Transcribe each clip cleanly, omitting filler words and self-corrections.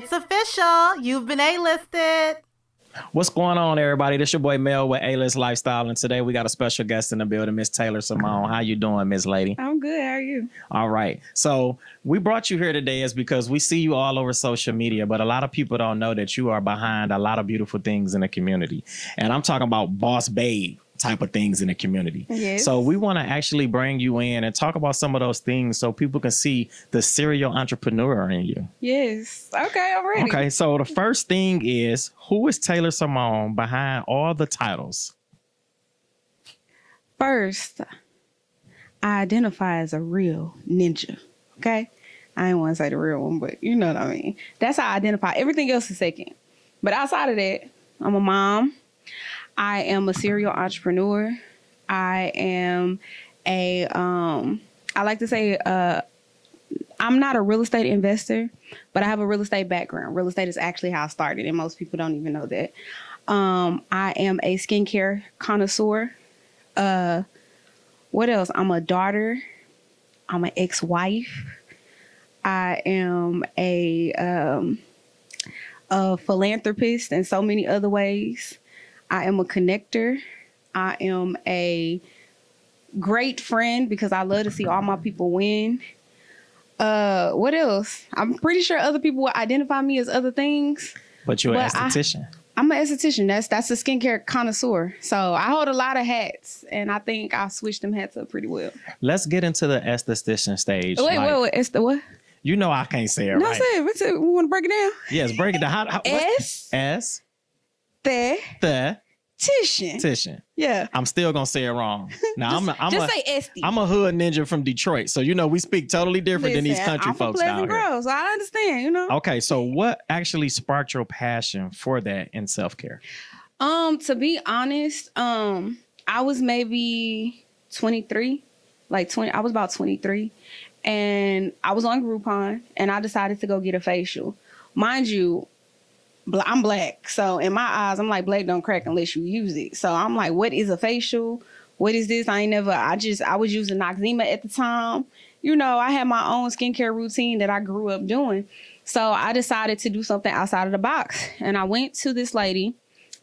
It's official. You've been A-listed. What's going on, everybody? This your boy Mel with A-List Lifestyle, and today we got a special guest in the building, Miss Taylor Symone. How you doing, Miss Lady? I'm good. How are you? All right. So we brought you here today is because we see you all over social media, but a lot of people don't know that you are behind a lot of beautiful things in the community. And I'm talking about boss babe type of things in the community. Yes. So we want to actually bring you in and talk about some of those things so people can see the serial entrepreneur in you. Yes. Okay, I'm ready. Okay, so the first thing is, who is Taylor Symone behind all the titles? First, I identify as a real ninja. Okay? I didn't want to say the real one, but you know what I mean. That's how I identify. Everything else is second. But outside of that, I'm a mom. I am a serial entrepreneur. I am I like to say, I'm not a real estate investor, but I have a real estate background. Real estate is actually how I started, and most people don't even know that. I am a skincare connoisseur. What else? I'm a daughter. I'm an ex-wife. I am a philanthropist in so many other ways. I am a connector. I am a great friend because I love to see all my people win. What else? I'm pretty sure other people will identify me as other things. But you're an esthetician. I'm an esthetician. That's a skincare connoisseur. So I hold a lot of hats, and I think I switched them hats up pretty well. Let's get into the esthetician stage. Wait. What? You know I can't say it No, right. say it. What's it? We want to break it down. Yes, break it down. Esthetician. Esthetician. Yeah. I'm still gonna say it wrong. Now Just say Esty. I'm a hood ninja from Detroit, so you know we speak totally different than these country I'm from folks down Pleasant here. Grove, so I understand. You know. Okay, so what actually sparked your passion for that in self-care? To be honest, I was maybe 23, I was about 23, and I was on Groupon, and I decided to go get a facial. Mind you, I'm black, so in my eyes, I'm like, black don't crack unless you use it. So I'm like, what is a facial? What is this? I was using Noxzema at the time. You know, I had my own skincare routine that I grew up doing. So I decided to do something outside of the box, and I went to this lady.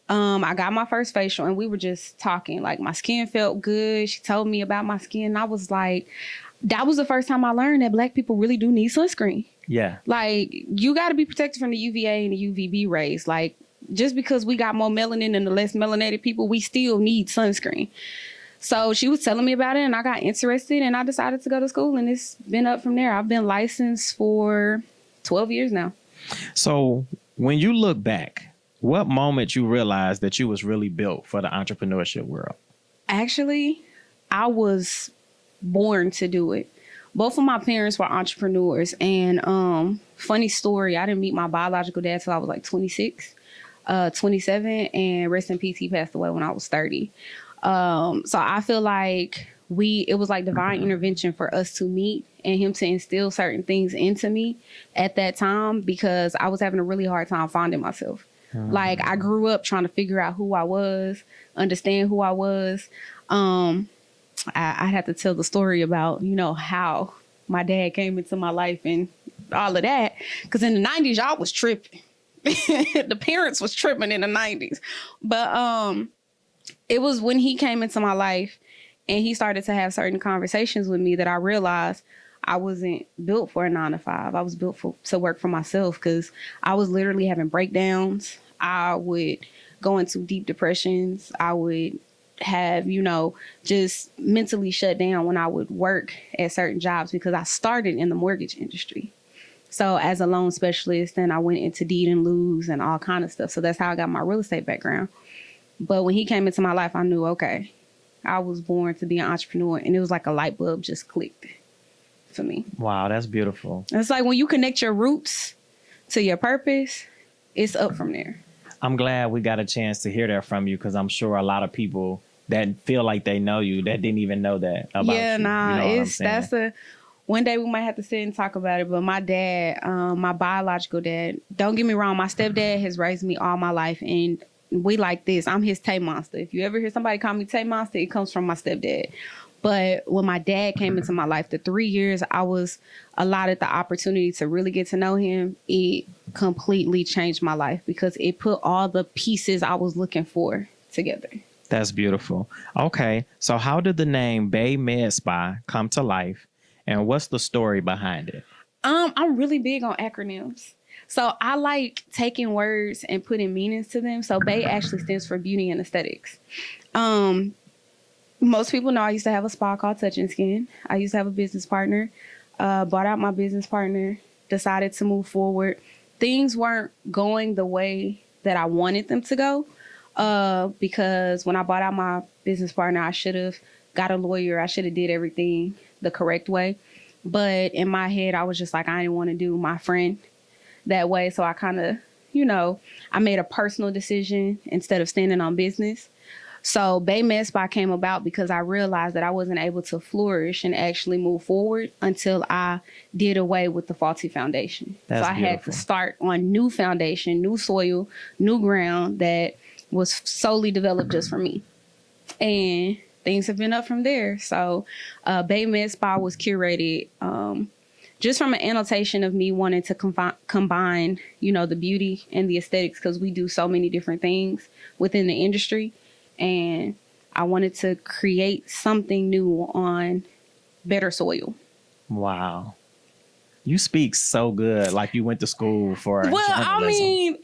I got my first facial, and we were just talking. Like, my skin felt good. She told me about my skin, and I was like, that was the first time I learned that black people really do need sunscreen. Yeah. Like, you got to be protected from the UVA and the UVB rays. Like, just because we got more melanin than the less melanated people, we still need sunscreen. So she was telling me about it, and I got interested, and I decided to go to school, and it's been up from there. I've been licensed for 12 years now. So when you look back, what moment you realized that you was really built for the entrepreneurship world? Actually, I was born to do it. Both of my parents were entrepreneurs, and funny story, I didn't meet my biological dad till I was like 26, 27, and rest in peace, he passed away when I was 30. So I feel like it was like divine intervention for us to meet and him to instill certain things into me at that time, because I was having a really hard time finding myself. Like, I grew up trying to figure out who I was, understand who I was. I had to tell the story about, you know, how my dad came into my life and all of that. Because in the 90s, y'all was tripping. The parents was tripping in the 90s. But it was when he came into my life and he started to have certain conversations with me that I realized I wasn't built for a 9-to-5. I was built to work for myself, because I was literally having breakdowns. I would go into deep depressions. I would have, you know, just mentally shut down when I would work at certain jobs, because I started in the mortgage industry. So as a loan specialist, then I went into deed and liens and all kind of stuff. So that's how I got my real estate background. But when he came into my life, I knew, okay, I was born to be an entrepreneur, and it was like a light bulb just clicked for me. Wow, that's beautiful. It's like when you connect your roots to your purpose, it's up from there. I'm glad we got a chance to hear that from you, because I'm sure a lot of people that feel like they know you that didn't even know that about you. Yeah, nah, you know one day we might have to sit and talk about it. But my dad, my biological dad, don't get me wrong, my stepdad has raised me all my life, and we like this. I'm his Tay Monster. If you ever hear somebody call me Tay Monster, it comes from my stepdad. But when my dad came into my life, the 3 years I was allotted the opportunity to really get to know him, it completely changed my life because it put all the pieces I was looking for together. That's beautiful. Okay, so how did the name Bay Med Spa come to life, and what's the story behind it? I'm really big on acronyms. So I like taking words and putting meanings to them. So Bay actually stands for beauty and aesthetics. Most people know I used to have a spa called Touch and Skin. I used to have a business partner, bought out my business partner, decided to move forward. Things weren't going the way that I wanted them to go. Because when I bought out my business partner, I should have got a lawyer. I should have did everything the correct way. But in my head, I was just like, I didn't want to do my friend that way. So I kind of, I made a personal decision instead of standing on business. So Bay Med Spa came about because I realized that I wasn't able to flourish and actually move forward until I did away with the faulty foundation. That's so I had to start on new foundation, new soil, new ground that was solely developed just for me. And things have been up from there. So Bay Med Spa was curated just from an annotation of me wanting to combine, the beauty and the aesthetics, because we do so many different things within the industry. And I wanted to create something new on better soil. Wow. You speak so good, like you went to school for journalism.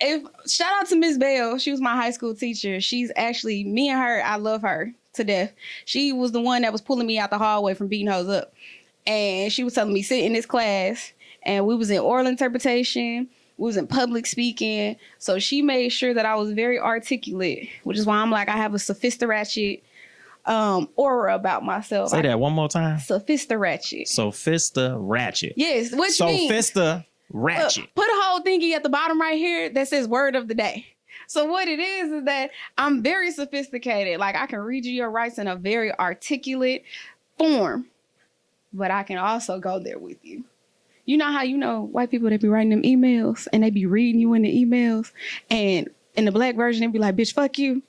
Shout out to Miss Bell. She was my high school teacher. She's actually, me and her, I love her to death. She was the one that was pulling me out the hallway from beating hoes up. And she was telling me, sit in this class. And we was in oral interpretation. We was in public speaking. So she made sure that I was very articulate, which is why I'm like, I have a sophisticated aura about myself. Say that one more time. Sophisticated. Sophisticated. Yes, what you mean? Sophisticated. Put a whole thingy at the bottom right here that says word of the day. So what it is that I'm very sophisticated. Like I can read you your rights in a very articulate form, but I can also go there with you. You know how white people, they be writing them emails and they be reading you in the emails, and in the black version, they be like, bitch, fuck you.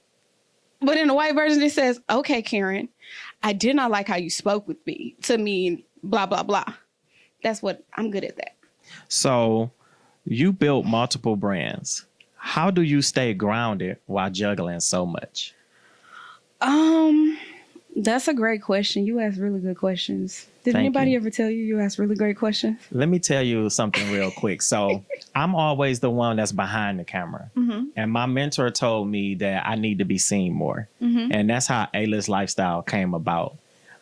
But in the white version, it says, okay, Karen, I did not like how you spoke to me, blah, blah, blah. That's what I'm good at that. So you built multiple brands. How do you stay grounded while juggling so much? That's a great question. You ask really good questions. Did Thank anybody you. ever tell you ask really great questions? Let me tell you something real quick. So I'm always the one that's behind the camera. Mm-hmm. And my mentor told me that I need to be seen more. Mm-hmm. And that's how A-List Lifestyle came about.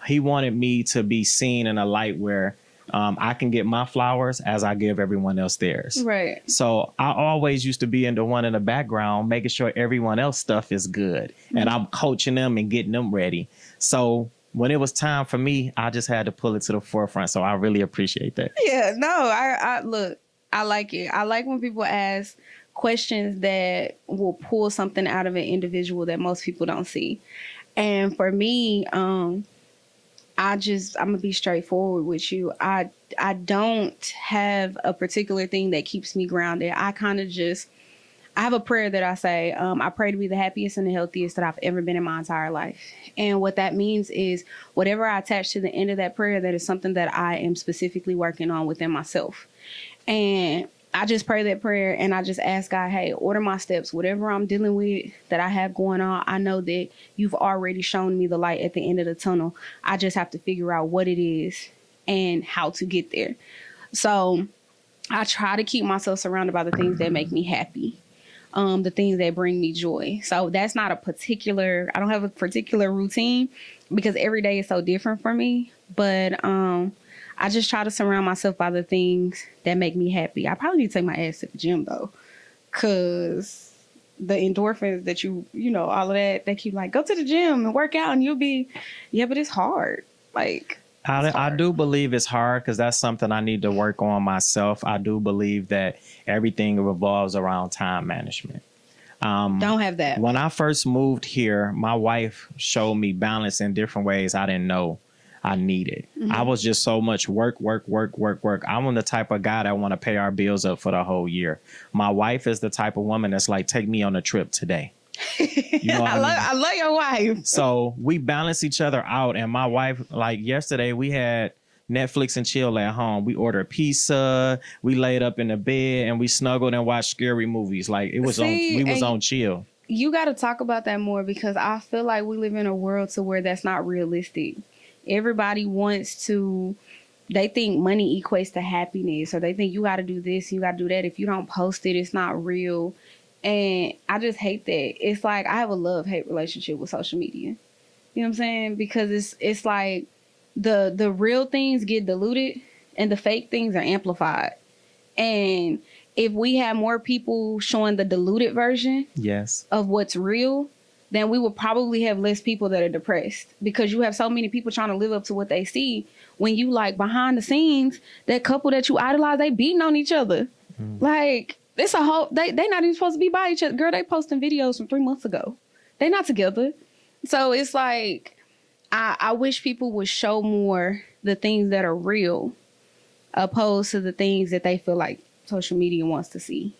He wanted me to be seen in a light where I can get my flowers as I give everyone else theirs. Right. So I always used to be in the one in the background, making sure everyone else's stuff is good. Mm-hmm. And I'm coaching them and getting them ready. So when it was time for me, I just had to pull it to the forefront. So I really appreciate that. Yeah, no, I look, I like it. I like when people ask questions that will pull something out of an individual that most people don't see. And for me, I'm gonna be straightforward with you. I don't have a particular thing that keeps me grounded. I have a prayer that I say, I pray to be the happiest and the healthiest that I've ever been in my entire life. And what that means is whatever I attach to the end of that prayer, that is something that I am specifically working on within myself. And I just pray that prayer and I just ask God, hey, order my steps. Whatever I'm dealing with that I have going on, I know that you've already shown me the light at the end of the tunnel. I just have to figure out what it is and how to get there. So I try to keep myself surrounded by the things that make me happy. The things that bring me joy. So that's not I don't have a particular routine because every day is so different for me. But I just try to surround myself by the things that make me happy. I probably need to take my ass to the gym though, because the endorphins that all of that, they keep like, go to the gym and work out and you'll be, yeah, but it's hard. Like, I do believe it's hard because that's something I need to work on myself. I do believe that everything revolves around time management. Don't have that. When I first moved here, my wife showed me balance in different ways I didn't know I needed. Mm-hmm. I was just so much work. I'm the type of guy that want to pay our bills up for the whole year. My wife is the type of woman that's like, take me on a trip today. You know what I mean? I love your wife. So we balance each other out. And my wife, like yesterday, we had Netflix and chill at home. We ordered pizza. We laid up in the bed and we snuggled and watched scary movies. Like it was we was on chill. You got to talk about that more because I feel like we live in a world to where that's not realistic. Everybody wants to, they think money equates to happiness, or they think you got to do this, you got to do that. If you don't post it, it's not real. And I just hate that. It's like I have a love-hate relationship with social media. You know what I'm saying? Because it's like the real things get diluted and the fake things are amplified. And if we had more people showing the diluted version of what's real, then we would probably have less people that are depressed, because you have so many people trying to live up to what they see. When you like behind the scenes, that couple that you idolize, they beating on each other. Like it's a whole, they not even supposed to be by each other. Girl, they posting videos from 3 months ago. They not together. So it's like, I wish people would show more the things that are real opposed to the things that they feel like social media wants to see.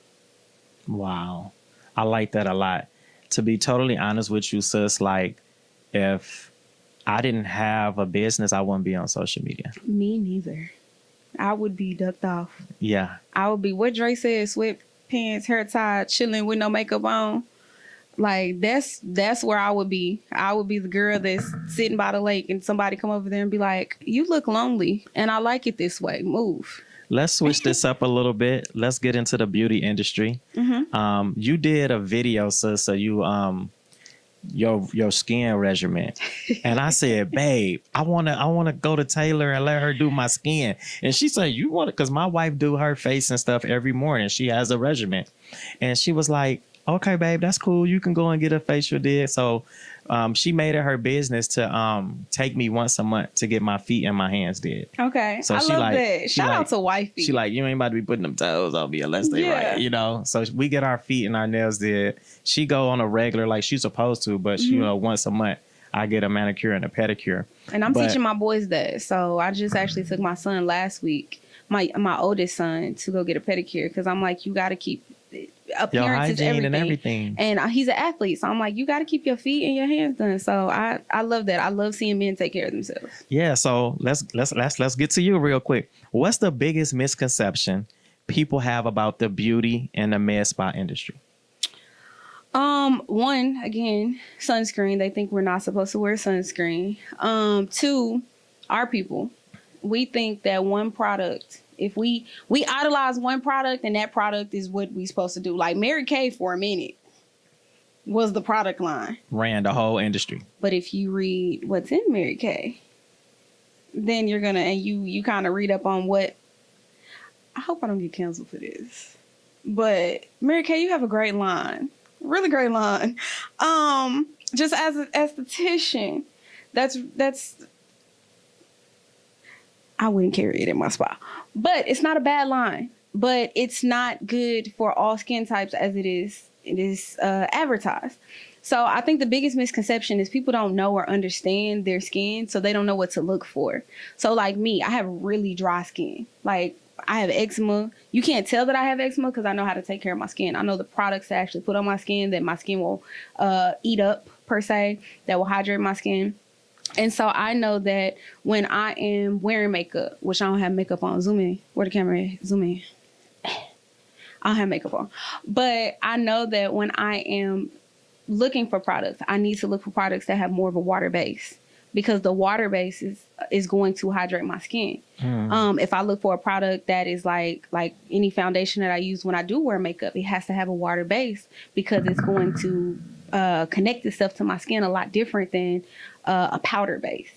Wow. I like that a lot. To be totally honest with you, sis, like if I didn't have a business, I wouldn't be on social media. Me neither. I would be ducked off. Yeah. I would be what Dre said, sweatpants, hair tied, chilling with no makeup on. Like that's where I would be. I would be the girl that's sitting by the lake and somebody come over there and be like, you look lonely and I like it this way. Move. Let's switch this up a little bit. Let's get into the beauty industry. You did a video, sis, so you your skin regimen, and I said, babe, I wanna go to Taylor and let her do my skin, and she said, you want it? Because my wife do her face and stuff every morning. She has a regimen, and she was like, okay, babe, that's cool. You can go and get a facial did. So she made it her business to take me once a month to get my feet and my hands did. Okay. So I she love like, that. Shout out to wifey. She like, you ain't about to be putting them toes on me unless they right, you know? So we get our feet and our nails did. She go on a regular like she's supposed to, but she, you know, once a month I get a manicure and a pedicure. And I'm teaching my boys that. So I just actually took my son last week, my oldest son, to go get a pedicure, because I'm like, you got to keep appearance is everything. And everything. And he's an athlete, so I'm like, you got to keep your feet and your hands done. So I love that. I love seeing men take care of themselves. Yeah. So let's get to you real quick. What's the biggest misconception people have about the beauty and the med spa industry? One, again, sunscreen. They think we're not supposed to wear sunscreen. Two, our people. We think that one product, if we idolize one product and that product is what we supposed to do. Like Mary Kay for a minute was the product line. Ran the whole industry. But if you read what's in Mary Kay, then you're gonna, and you kind of read up on what, I hope I don't get canceled for this, but Mary Kay, you have a great line. Really great line. Just as an esthetician, that's I wouldn't carry it in my spa. But it's not a bad line. But it's not good for all skin types as it is advertised. So I think the biggest misconception is people don't know or understand their skin, so they don't know what to look for. So like me, I have really dry skin. Like I have eczema. You can't tell that I have eczema because I know how to take care of my skin. I know the products to actually put on my skin that my skin will eat up, per se, that will hydrate my skin. And so I know that when I am wearing makeup, which I don't have makeup on, zoom in, where the camera is, zoom in. I don't have makeup on. But I know that when I am looking for products, I need to look for products that have more of a water base, because the water base is going to hydrate my skin. If I look for a product that is like any foundation that I use when I do wear makeup, it has to have a water base because it's going to connect itself to my skin a lot different than a powder base.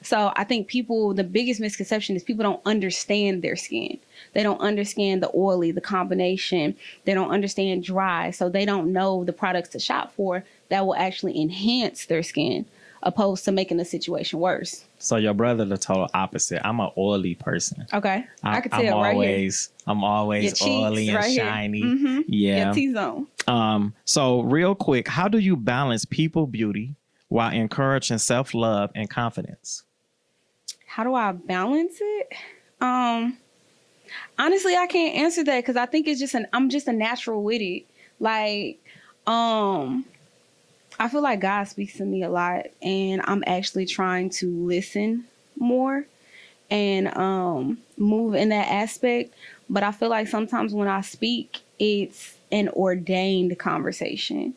So I think the biggest misconception is people don't understand their skin. They don't understand the oily, the combination. They don't understand dry. So they don't know the products to shop for that will actually enhance their skin, opposed to making the situation worse. So your brother, the total opposite. I'm an oily person. Okay. I can tell right here. I'm always oily and right shiny. Mm-hmm. Yeah. Your T-zone. So real quick, how do you balance people beauty while encouraging self-love and confidence? How do I balance it? Honestly, I can't answer that because I think it's I'm just a natural with it. Like, I feel like God speaks to me a lot, and I'm actually trying to listen more and move in that aspect. But I feel like sometimes when I speak, it's an ordained conversation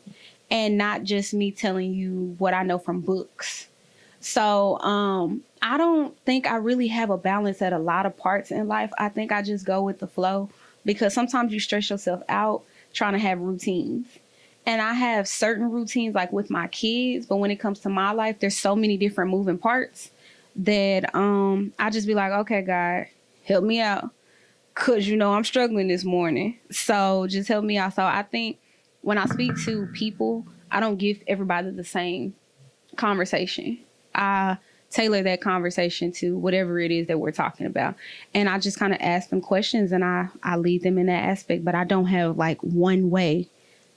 and not just me telling you what I know from books. So I don't think I really have a balance at a lot of parts in life. I think I just go with the flow because sometimes you stress yourself out trying to have routines. And I have certain routines like with my kids, but when it comes to my life, there's so many different moving parts that I just be like, okay, God, help me out. Cause I'm struggling this morning. So just help me out. So I think when I speak to people, I don't give everybody the same conversation. I tailor that conversation to whatever it is that we're talking about. And I just kind of ask them questions and I lead them in that aspect, but I don't have like one way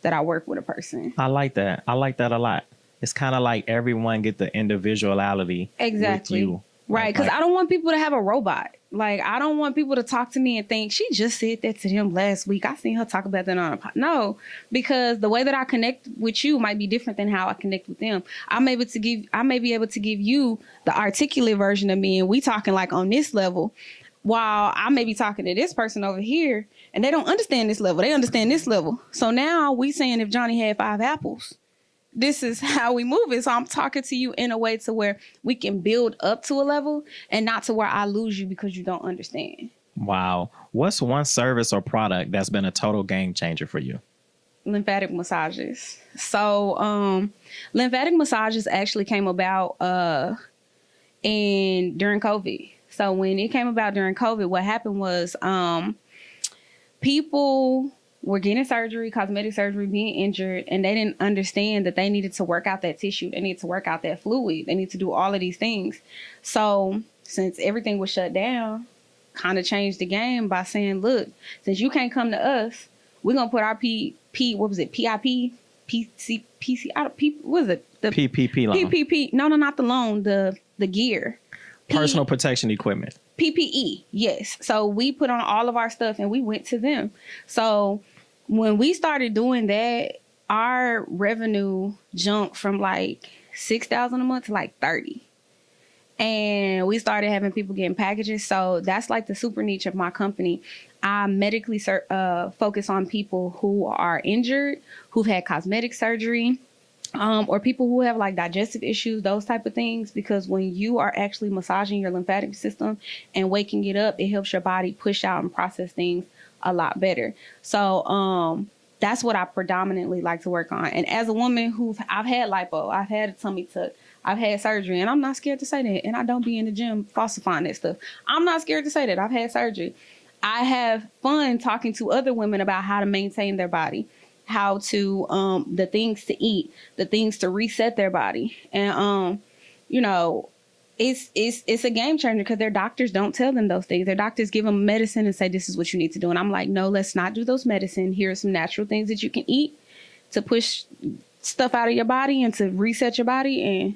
that I work with a person. I like that. I like that a lot. It's kind of like everyone get the individuality Exactly. with you. Right. Because I don't want people to have a robot. Like, I don't want people to talk to me and think, she just said that to him last week. I seen her talk about that on a pod. No, because the way that I connect with you might be different than how I connect with them. I may be able to give you the articulate version of me, and we talking like on this level, while I may be talking to this person over here, and they don't understand this level. They understand this level. So now we saying if Johnny had 5 apples, this is how we move it. So I'm talking to you in a way to where we can build up to a level and not to where I lose you because you don't understand. Wow. What's one service or product that's been a total game changer for you? Lymphatic massages. So lymphatic massages actually came about during COVID. So when it came about during COVID, what happened was people were getting surgery, cosmetic surgery, being injured, and they didn't understand that they needed to work out that tissue. They needed to work out that fluid. They need to do all of these things. So since everything was shut down, kind of changed the game by saying, look, since you can't come to us, we're going to put our what was it? PIP? PC, what is it? The PPP loan. PPP. No, not the loan, the gear. Personal protection equipment. PPE, yes. So we put on all of our stuff and we went to them. So when we started doing that, our revenue jumped from like $6,000 a month to like 30. And we started having people getting packages. So that's like the super niche of my company. I medically focus on people who are injured, who've had cosmetic surgery, or people who have like digestive issues, those type of things. Because when you are actually massaging your lymphatic system and waking it up, it helps your body push out and process things a lot better. So that's what I predominantly like to work on. And as a woman I've had lipo, I've had a tummy tuck, I've had surgery, and I'm not scared to say that. And I don't be in the gym falsifying that stuff. I'm not scared to say that. I've had surgery. I have fun talking to other women about how to maintain their body, how to the things to eat, the things to reset their body. And it's a game changer because their doctors don't tell them those things. Their doctors give them medicine and say, this is what you need to do. And I'm like, no, let's not do those medicine. Here are some natural things that you can eat to push stuff out of your body and to reset your body. And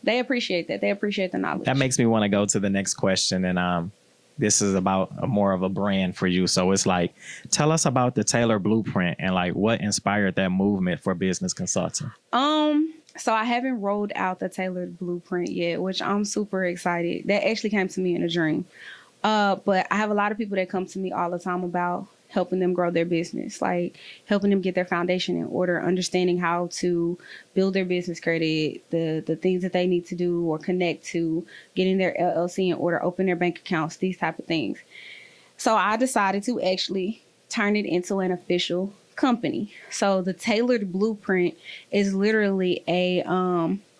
they appreciate that. They appreciate the knowledge. That makes me want to go to the next question. And this is about more of a brand for you. So it's like, tell us about the Taylor Blueprint and like what inspired that movement for business consulting. So I haven't rolled out the tailored blueprint yet, which I'm super excited. That actually came to me in a dream. But I have a lot of people that come to me all the time about helping them grow their business, like helping them get their foundation in order, understanding how to build their business credit, the things that they need to do or connect to, getting their LLC in order, open their bank accounts, these type of things. So I decided to actually turn it into an official company. So the Tailored Blueprint is literally a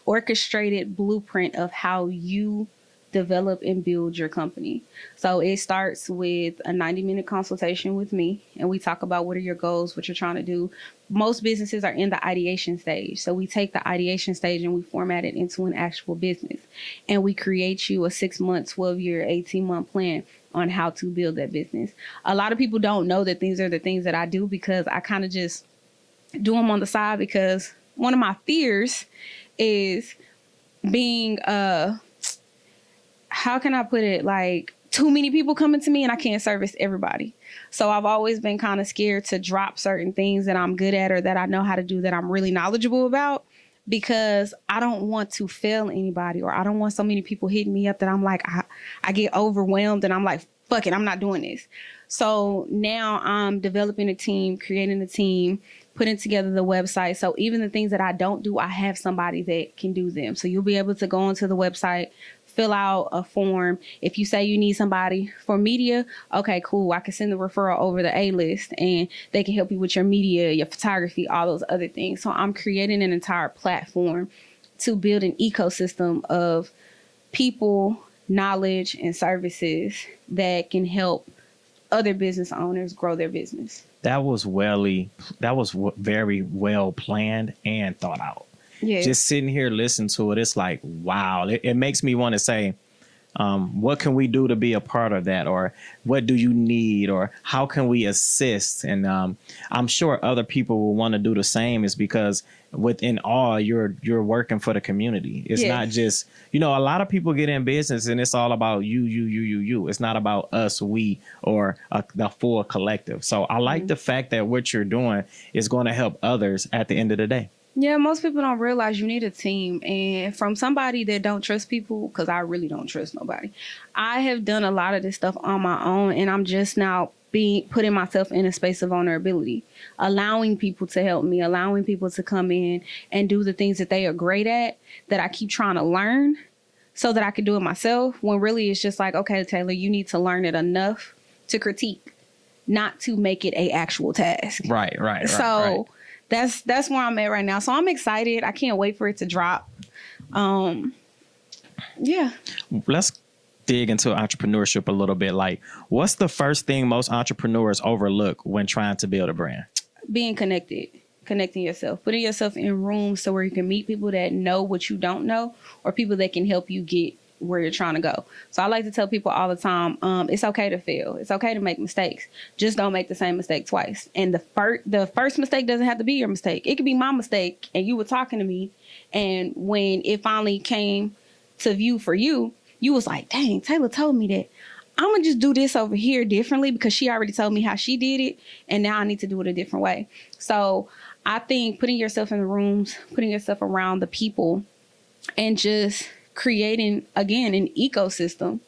orchestrated blueprint of how you develop and build your company. So it starts with a 90-minute consultation with me, and we talk about what are your goals, what you're trying to do. Most businesses are in the ideation stage. So we take the ideation stage and we format it into an actual business. And we create you a 6-month, 12-year, 18-month plan on how to build that business. A lot of people don't know that these are the things that I do because I kind of just do them on the side, because one of my fears is being how can I put it, like too many people coming to me and I can't service everybody. So I've always been kind of scared to drop certain things that I'm good at or that I know how to do, that I'm really knowledgeable about, because I don't want to fail anybody, or I don't want so many people hitting me up that I'm like, I get overwhelmed and I'm like, fuck it, I'm not doing this. So now I'm developing a team, creating a team, putting together the website. So even the things that I don't do, I have somebody that can do them. So you'll be able to go onto the website, fill out a form. If you say you need somebody for media, okay, cool. I can send the referral over the A-list and they can help you with your media, your photography, all those other things. So I'm creating an entire platform to build an ecosystem of people, knowledge, and services that can help other business owners grow their business. That was very well planned and thought out. Yeah. Just sitting here listening to it, it's like, wow. It makes me want to say, what can we do to be a part of that? Or what do you need? Or how can we assist? And I'm sure other people will want to do the same, is because within all, you're working for the community. It's not just, a lot of people get in business and it's all about you. It's not about us, we, or the full collective. So I like the fact that what you're doing is going to help others at the end of the day. Yeah, most people don't realize you need a team. And from somebody that don't trust people, because I really don't trust nobody, I have done a lot of this stuff on my own, and I'm just now putting myself in a space of vulnerability, allowing people to help me, allowing people to come in and do the things that they are great at, that I keep trying to learn so that I can do it myself, when really it's just like, okay, Taylor, you need to learn it enough to critique, not to make it a actual task. Right. So that's where I'm at right now. So I'm excited. I can't wait for it to drop. Yeah. Let's dig into entrepreneurship a little bit. Like, what's the first thing most entrepreneurs overlook when trying to build a brand? Being connecting yourself, putting yourself in rooms so where you can meet people that know what you don't know, or people that can help you get where you're trying to go. So I like to tell people all the time, it's okay to fail. It's okay to make mistakes. Just don't make the same mistake twice. And the first mistake doesn't have to be your mistake. It could be my mistake, and you were talking to me, and when it finally came to view for you, you was like, dang, Taylor told me that. I'm going to just do this over here differently because she already told me how she did it, and now I need to do it a different way. So I think putting yourself in the rooms, putting yourself around the people, and just creating, again, an ecosystem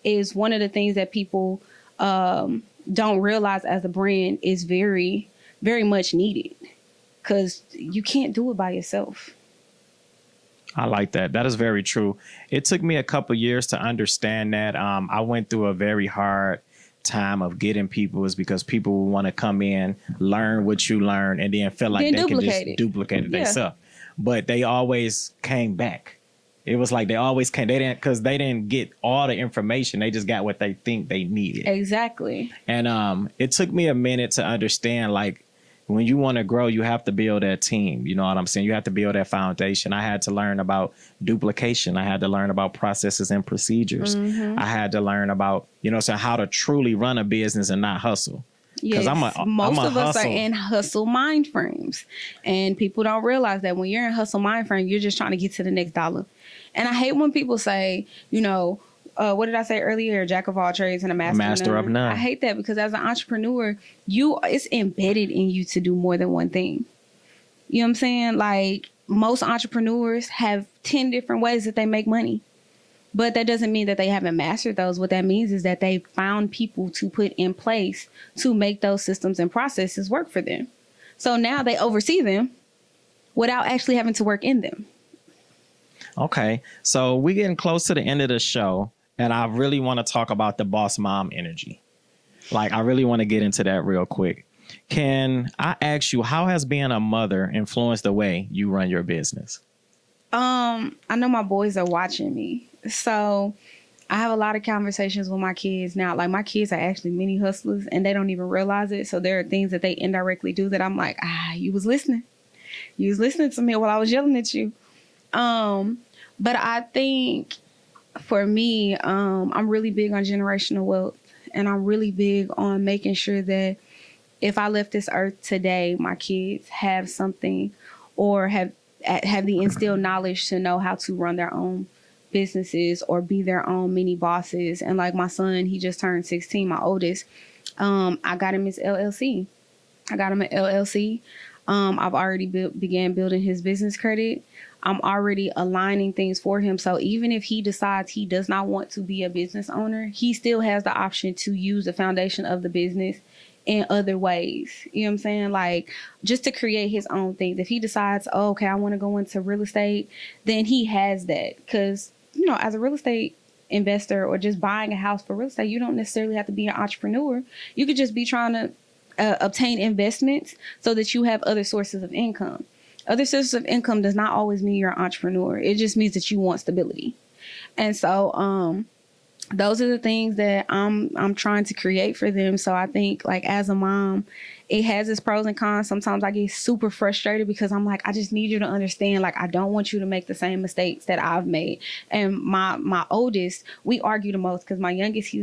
is one of the things that people don't realize as a brand is very, very much needed, because you can't do it by yourself. I like that. That is very true. It took me a couple years to understand that. I went through a very hard time of getting people, is because people will want to come in, learn what you learn, and then feel like they can just duplicate it themselves. But they always came back. It was like they always came. They didn't get all the information. They just got what they think they needed. Exactly. And it took me a minute to understand, like, when you want to grow, you have to build that team. You know what I'm saying? You have to build that foundation. I had to learn about duplication. I had to learn about processes and procedures. I had to learn about, so how to truly run a business and not hustle. Yes, most of us are in hustle mind frames, and people don't realize that when you're in hustle mind frame, you're just trying to get to the next dollar. And I hate when people say, what did I say earlier? Jack of all trades and a master of none. I hate that, because as an entrepreneur, it's embedded in you to do more than one thing. You know what I'm saying? Like, most entrepreneurs have 10 different ways that they make money. But that doesn't mean that they haven't mastered those. What that means is that they found people to put in place to make those systems and processes work for them. So now they oversee them without actually having to work in them. Okay. So we're getting close to the end of the show, and I really want to talk about the boss mom energy. Like, I really want to get into that real quick. Can I ask you, how has being a mother influenced the way you run your business? I know my boys are watching me. So I have a lot of conversations with my kids now. Like, my kids are actually mini hustlers, and they don't even realize it. So there are things that they indirectly do that I'm like, you was listening. You was listening to me while I was yelling at you. But I think for me, I'm really big on generational wealth, and I'm really big on making sure that if I left this earth today, my kids have something, or have the instilled knowledge to know how to run their own businesses or be their own mini bosses. And like my son, he just turned 16, my oldest. I got him his LLC. I've already began building his business credit. I'm already aligning things for him. So even if he decides he does not want to be a business owner, he still has the option to use the foundation of the business in other ways. You know what I'm saying? Like, just to create his own things. If he decides, oh, okay, I want to go into real estate, then he has that. Because, you know, as a real estate investor or just buying a house for real estate, you don't necessarily have to be an entrepreneur. You could just be trying to obtain investments so that you have other sources of income. Other sources of income does not always mean you're an entrepreneur. It just means that you want stability. And so those are the things that I'm trying to create for them. So I think, like, as a mom, it has its pros and cons. Sometimes I get super frustrated because I'm like, I just need you to understand, like, I don't want you to make the same mistakes that I've made. And my oldest, we argue the most because my youngest,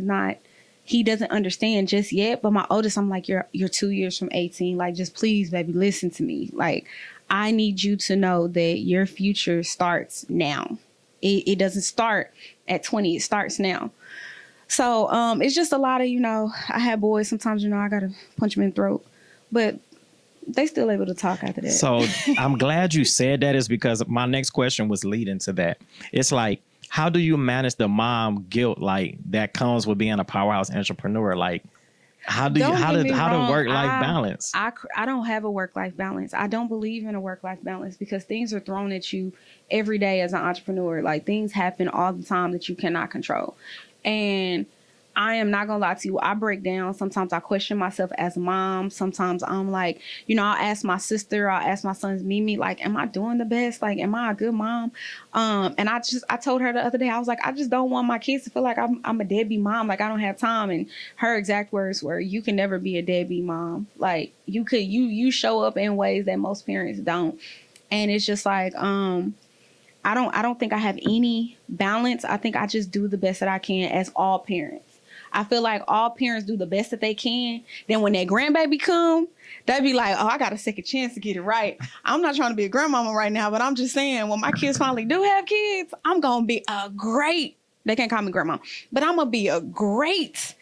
he doesn't understand just yet. But my oldest, I'm like, you're 2 years from 18. Like, just please, baby, listen to me. Like, I need you to know that your future starts now. It doesn't start at 20. It starts now. So it's just a lot of, you know, I have boys. Sometimes, you know, I got to punch them in the throat. But they still able to talk after that. So I'm glad you said that, is because my next question was leading to that. It's like, how do you manage the mom guilt, like, that comes with being a powerhouse entrepreneur? Like, how do work-life balance? I don't have a work-life balance. I don't believe in a work-life balance because things are thrown at you every day as an entrepreneur. Like, things happen all the time that you cannot control. And I am not gonna lie to you. I break down. Sometimes I question myself as a mom. Sometimes I'm like, you know, I'll ask my sister, I'll ask my sons, Mimi, like, am I doing the best? Like, am I a good mom? And I told her the other day, I was like, I just don't want my kids to feel like I'm a deadbeat mom. Like, I don't have time. And her exact words were, you can never be a deadbeat mom. Like, you show up in ways that most parents don't. And it's just like, I don't think I have any balance. I think I just do the best that I can, as all parents. I feel like all parents do the best that they can. Then when that grandbaby come, they be like, oh, I got a second chance to get it right. I'm not trying to be a grandmama right now, but I'm just saying, when my kids finally do have kids, I'm going to be a great, they can't call me grandma, but I'm going to be a great,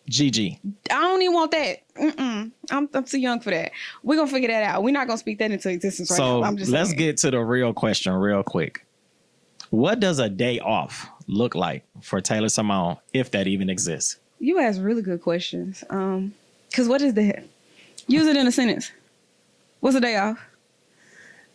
Gigi. I don't even want that. I'm too young for that. We're going to figure that out. We're not going to speak that into existence right now. I'm just let's saying. get to the real question real quick. What does a day off look like for Taylor Symone, if that even exists? You ask really good questions. Because what is that? Use it in a sentence. What's a day off?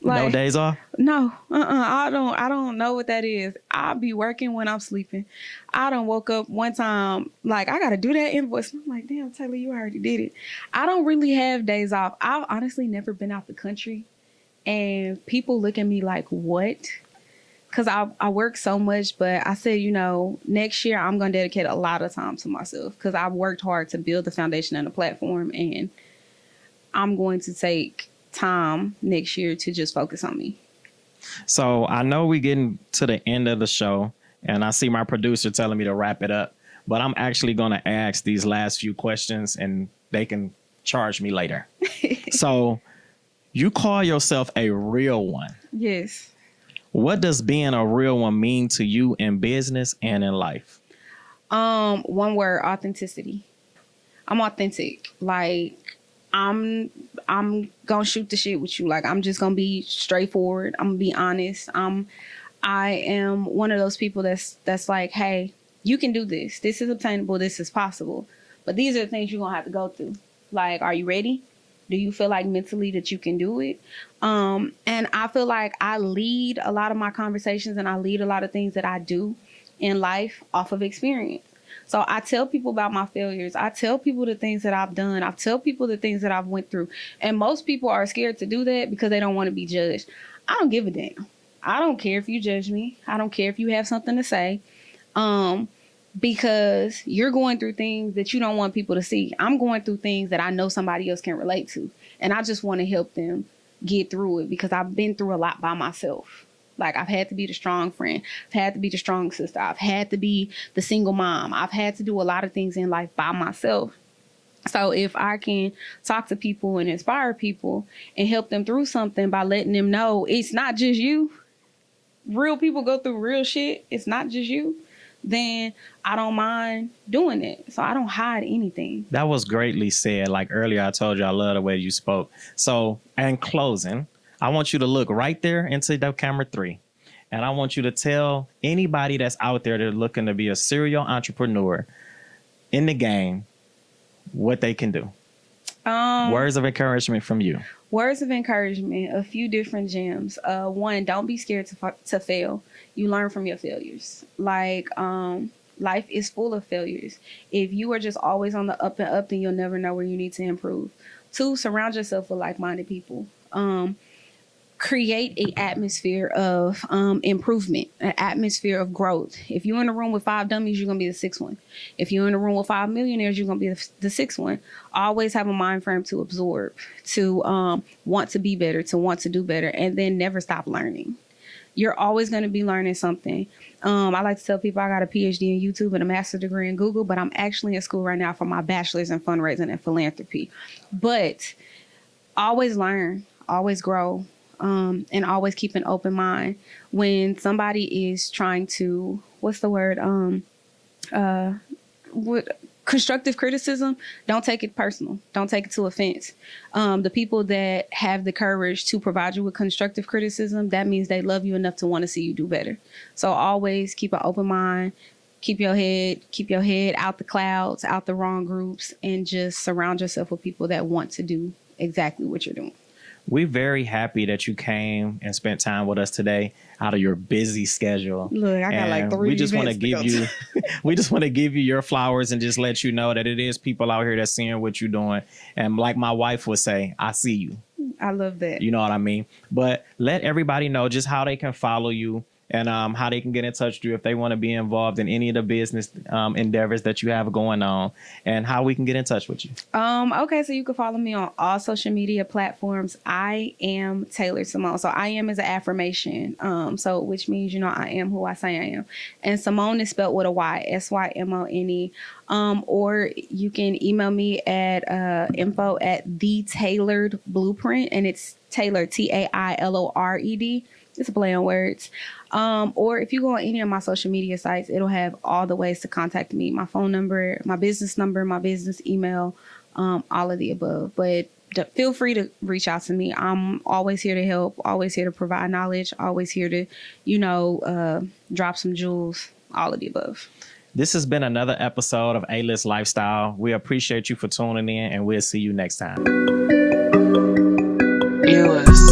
Like, no days off? No. I don't know what that is. I'll be working when I'm sleeping. I done woke up one time, like, I got to do that invoice. I'm like, damn, Taylor, you already did it. I don't really have days off. I've honestly never been out the country. And people look at me like, what? Because I work so much, but I said, you know, next year I'm going to dedicate a lot of time to myself because I've worked hard to build the foundation and the platform, and I'm going to take time next year to just focus on me. So I know we're getting to the end of the show, and I see my producer telling me to wrap it up, but I'm actually going to ask these last few questions, and they can charge me later. So you call yourself a real one. Yes. What does being a real one mean to you in business and in life? One word: authenticity. I'm authentic. Like, I'm gonna shoot the shit with you. Like, I'm just gonna be straightforward. I'm gonna be honest. I am one of those people that's like, hey, you can do this. This is obtainable. This is possible. But these are the things you're gonna have to go through. Like, are you ready? Do you feel like mentally that you can do it? And I feel like I lead a lot of my conversations and I lead a lot of things that I do in life off of experience. So I tell people about my failures. I tell people the things that I've done. I tell people the things that I've went through. And most people are scared to do that because they don't want to be judged. I don't give a damn. I don't care if you judge me. I don't care if you have something to say. Because you're going through things that you don't want people to see. I'm going through things that I know somebody else can relate to. And I just want to help them get through it because I've been through a lot by myself. Like, I've had to be the strong friend. I've had to be the strong sister. I've had to be the single mom. I've had to do a lot of things in life by myself. So if I can talk to people and inspire people and help them through something by letting them know it's not just you. Real people go through real shit. It's not just you. then I don't mind doing it. So I don't hide anything. That was greatly said. Like earlier, I told you I love the way you spoke. So, in closing, I want you to look right there into the camera 3. And I want you to tell anybody that's out there that's looking to be a serial entrepreneur in the game what they can do. Words of encouragement from you. Words of encouragement, a few different gems. One, don't be scared to fail. You learn from your failures. Like, life is full of failures. If you are just always on the up and up, then you'll never know where you need to improve. 2, surround yourself with like-minded people. Create an atmosphere of improvement, an atmosphere of growth. If you're in a room with 5 dummies, you're going to be the 6th one. If you're in a room with 5 millionaires, you're going to be the 6th one. Always have a mind frame to absorb, to want to be better, to want to do better, and then never stop learning. You're always going to be learning something. I like to tell people I got a PhD in YouTube and a master's degree in Google, but I'm actually in school right now for my bachelor's in fundraising and philanthropy. But always learn, always grow. And always keep an open mind when somebody is trying to, constructive criticism. Don't take it personal. Don't take it to offense. The people that have the courage to provide you with constructive criticism, that means they love you enough to want to see you do better. So always keep an open mind. Keep your head out the clouds, out the wrong groups, and just surround yourself with people that want to do exactly what you're doing. We're very happy that you came and spent time with us today out of your busy schedule. Look, I got like 3 we just want to events give go you we just want to give you your flowers and just let you know that it is people out here that's seeing what you're doing. And like my wife would say, I see you. I love that. You know what I mean? But let everybody know just how they can follow you and how they can get in touch with you if they want to be involved in any of the business endeavors that you have going on, and how we can get in touch with you. Okay, so you can follow me on all social media platforms. I am Taylor Symone. So I am is an affirmation. So which means, I am who I say I am. And Symone is spelled with a Y, Symone. Or you can email me at info@thetailored.blueprint, and it's Taylor, Tailord. It's a play on words. Or if you go on any of my social media sites, it'll have all the ways to contact me. My phone number, my business email, all of the above. But feel free to reach out to me. I'm always here to help, always here to provide knowledge, always here to, drop some jewels, all of the above. This has been another episode of A-List Lifestyle. We appreciate you for tuning in, and we'll see you next time. A-List.